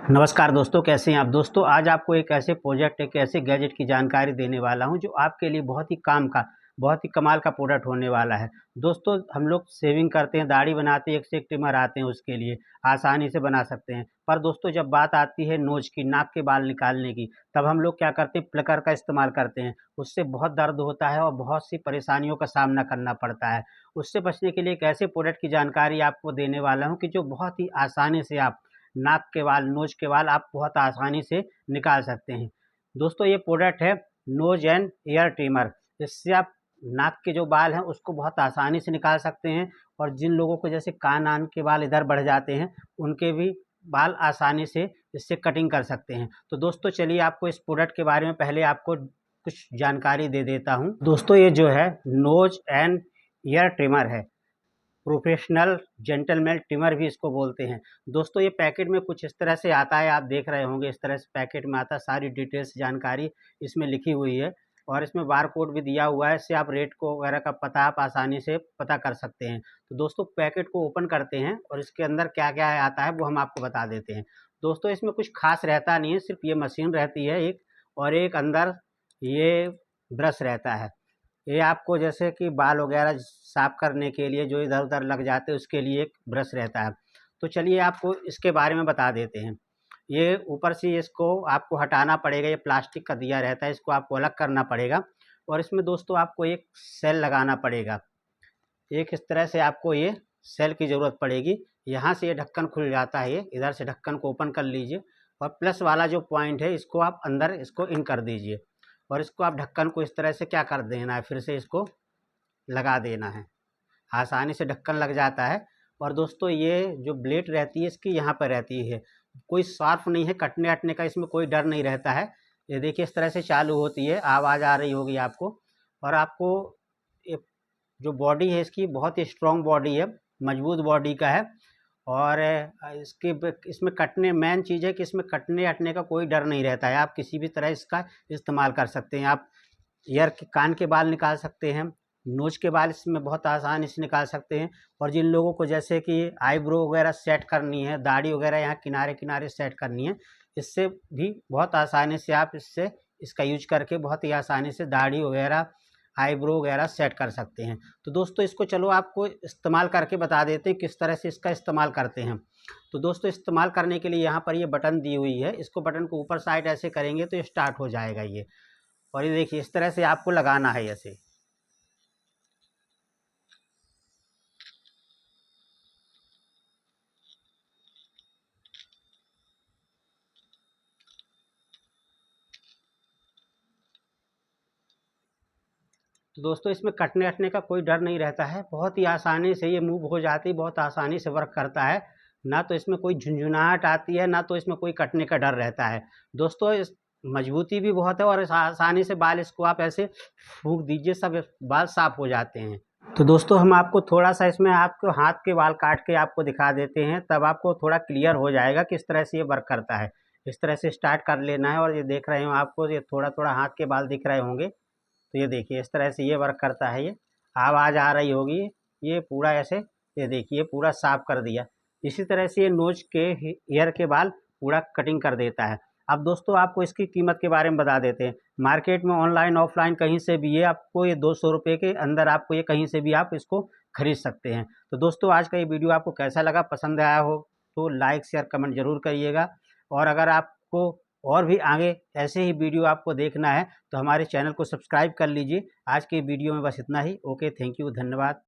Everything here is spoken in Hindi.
नमस्कार दोस्तों, कैसे हैं आप। दोस्तों आज आपको एक ऐसे प्रोजेक्ट, एक ऐसे गैजेट की जानकारी देने वाला हूं जो आपके लिए बहुत ही काम का, बहुत ही कमाल का प्रोडक्ट होने वाला है। दोस्तों हम लोग शेविंग करते हैं, दाढ़ी बनाते हैं, एक से एक ट्रिमर आते हैं, उसके लिए आसानी से बना सकते हैं। पर दोस्तों जब बात आती है नोज की, नाक के बाल निकालने की, तब हम लोग क्या करते हैं, प्लकर का इस्तेमाल करते हैं। उससे बहुत दर्द होता है और बहुत सी परेशानियों का सामना करना पड़ता है। उससे बचने के लिए एक ऐसे प्रोडक्ट की जानकारी आपको देने वाला हूँ कि जो बहुत ही आसानी से आप नाक के बाल, नोज के बाल आप बहुत आसानी से निकाल सकते हैं। दोस्तों ये प्रोडक्ट है नोज एंड ईयर ट्रिमर। इससे आप नाक के जो बाल हैं उसको बहुत आसानी से निकाल सकते हैं, और जिन लोगों को जैसे कान आन के बाल इधर बढ़ जाते हैं उनके भी बाल आसानी से इससे कटिंग कर सकते हैं। तो दोस्तों चलिए आपको इस प्रोडक्ट के बारे में पहले आपको कुछ जानकारी दे देता हूँ। दोस्तों ये जो है नोज एंड ईयर ट्रिमर है, प्रोफेशनल जेंटलमैन ट्रिमर भी इसको बोलते हैं। दोस्तों ये पैकेट में कुछ इस तरह से आता है, आप देख रहे होंगे इस तरह से पैकेट में आता है। सारी डिटेल्स जानकारी इसमें लिखी हुई है और इसमें बार कोड भी दिया हुआ है। इससे आप रेट को वगैरह का पता आप आसानी से पता कर सकते हैं। तो दोस्तों पैकेट को ओपन करते हैं और इसके अंदर क्या क्या आता है वो हम आपको बता देते हैं। दोस्तों इसमें कुछ खास रहता नहीं है, सिर्फ ये मशीन रहती है एक, और एक अंदर ये ब्रश रहता है। ये आपको जैसे कि बाल वगैरह साफ करने के लिए जो इधर उधर लग जाते हैं उसके लिए एक ब्रश रहता है। तो चलिए आपको इसके बारे में बता देते हैं। ये ऊपर से इसको आपको हटाना पड़ेगा, ये प्लास्टिक का दिया रहता है, इसको आपको अलग करना पड़ेगा। और इसमें दोस्तों आपको एक सेल लगाना पड़ेगा। एक इस तरह से आपको ये सेल की ज़रूरत पड़ेगी। यहाँ से ये ढक्कन खुल जाता है, ये इधर से ढक्कन को ओपन कर लीजिए और प्लस वाला जो पॉइंट है इसको आप अंदर इसको इन कर दीजिए, और इसको आप ढक्कन को इस तरह से क्या कर देना है, फिर से इसको लगा देना है। आसानी से ढक्कन लग जाता है। और दोस्तों ये जो ब्लेड रहती है इसकी यहाँ पर रहती है, कोई शार्प नहीं है, कटने अटने का इसमें कोई डर नहीं रहता है। ये देखिए इस तरह से चालू होती है, आवाज़ आ रही होगी आपको। और आपको जो बॉडी है इसकी बहुत ही स्ट्रॉन्ग बॉडी है, मजबूत बॉडी का है। और इसमें कटने, मेन चीज़ है कि इसमें कटने अटने का कोई डर नहीं रहता है। आप किसी भी तरह इसका इस्तेमाल कर सकते हैं। आप ईयर के, कान के बाल निकाल सकते हैं, नोज के बाल इसमें बहुत आसानी से निकाल सकते हैं। और जिन लोगों को जैसे कि आईब्रो वगैरह सेट करनी है, दाढ़ी वगैरह यहाँ किनारे किनारे सेट करनी है, इससे भी बहुत आसानी से आप इससे इसका यूज करके बहुत ही आसानी से दाढ़ी वगैरह, आईब्रो वगैरह सेट कर सकते हैं। तो दोस्तों इसको चलो आपको इस्तेमाल करके बता देते हैं किस तरह से इसका इस्तेमाल करते हैं। तो दोस्तों इस्तेमाल करने के लिए यहाँ पर ये बटन दी हुई है, इसको बटन को ऊपर साइड ऐसे करेंगे तो ये स्टार्ट हो जाएगा ये। और ये देखिए इस तरह से आपको लगाना है ऐसे। तो दोस्तों इसमें कटने अटने का कोई डर नहीं रहता है, बहुत ही आसानी से ये मूव हो जाती है, बहुत आसानी से वर्क करता है। ना तो इसमें कोई झुंझुनाहट आती है, ना तो इसमें कोई कटने का डर रहता है। दोस्तों इस मजबूती भी बहुत है, और आसानी से बाल इसको आप ऐसे फूंक दीजिए, सब बाल साफ हो जाते हैं। तो दोस्तों हम आपको थोड़ा सा इसमें आपको हाथ के बाल काट के आपको दिखा देते हैं, तब आपको थोड़ा क्लियर हो जाएगा किस तरह से ये वर्क करता है। इस तरह से स्टार्ट कर लेना है, और ये देख रहे हो आपको ये थोड़ा थोड़ा हाथ के बाल दिख रहे होंगे। तो ये देखिए इस तरह से ये वर्क करता है। ये आवाज़ आ रही होगी, ये पूरा ऐसे, ये देखिए पूरा साफ कर दिया। इसी तरह से ये नोज के ईयर के बाल पूरा कटिंग कर देता है। अब दोस्तों आपको इसकी कीमत के बारे में बता देते हैं। मार्केट में ऑनलाइन ऑफलाइन कहीं से भी ये आपको, ये 200 रुपये के अंदर आपको ये कहीं से भी आप इसको खरीद सकते हैं। तो दोस्तों आज का ये वीडियो आपको कैसा लगा, पसंद आया हो तो लाइक शेयर कमेंट ज़रूर करिएगा। और अगर आपको और भी आगे ऐसे ही वीडियो आपको देखना है तो हमारे चैनल को सब्सक्राइब कर लीजिए। आज के वीडियो में बस इतना ही। ओके, थैंक यू, धन्यवाद।